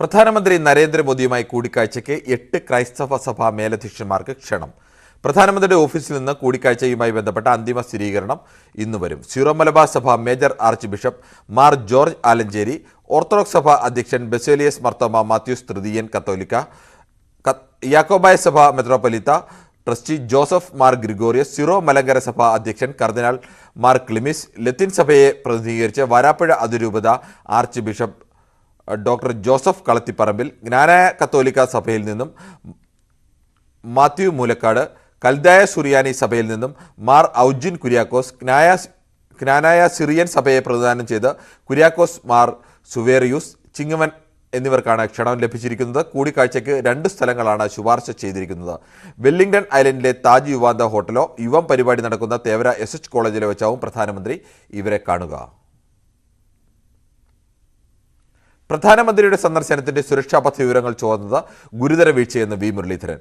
പ്രധാനമന്ത്രി നരേന്ദ്രമോദിയുമായി കൂടിക്കാഴ്ചയ്ക്ക് 8 ക്രൈസ്തവ സഭാ മേലധ്യക്ഷന്മാർക്ക് ക്ഷണം. പ്രധാനമന്ത്രിയുടെ ഓഫീസിൽ നിന്ന് കൂടിക്കാഴ്ചയുമായി ബന്ധപ്പെട്ട അന്തിമ സ്ഥിരീകരണം ഇന്ന് വരും. സീറോ മലബാർ സഭ major archbishop Mar George Alencherry, orthodox സഭ അധ്യക്ഷൻ ബസേലിയസ് മർത്തോമ മാത്യൂസ് തൃതീയൻ കത്തോലിക്ക, യാക്കോബായ സഭ മെത്രോപ്പൊലീത്ത trustee Joseph Mar Gregorios, Syro Malankara സഭ അധ്യക്ഷൻ കർദിനാൾ മാർ ക്ലിമിസ്, ലത്തീൻ സഭയെ പ്രതിനിധീകരിച്ച് വരാപ്പുഴ അതിരൂപത archbishop doctor Joseph Kalathiparambil, Knanaya കത്തോലിക്ക സഭയിൽ നിന്നും മാത്യു മൂലക്കാട്, കൽദായ സുറിയാനി സഭയിൽ നിന്നും മാർ ഔജിൻ കുര്യാക്കോസ്, ജ്ഞാനായ സിറിയൻ സഭയെ പ്രതിദാനം ചെയ്ത് കുര്യാക്കോസ് മാർ സുവേറിയൂസ് ചിങ്ങവൻ എന്നിവർക്കാണ് ക്ഷണം ലഭിച്ചിരിക്കുന്നത്. കൂടിക്കാഴ്ചയ്ക്ക് 2 സ്ഥലങ്ങളാണ് ശുപാർശ ചെയ്തിരിക്കുന്നത്. വെല്ലിംഗ്ടൺ ഐലൻഡിലെ താജ് യുവാന്ത ഹോട്ടലോ യുവം പരിപാടി നടക്കുന്ന തേവര SH കോളേജിലോ വെച്ചാവും പ്രധാനമന്ത്രി ഇവരെ കാണുക. പ്രധാനമന്ത്രിയുടെ സന്ദർശനത്തിന്റെ സുരക്ഷാ പദ്ധതി വിവരങ്ങൾ ചോർന്നത് ഗുരുതര വീഴ്ചയെന്ന് വി. മുരളീധരൻ.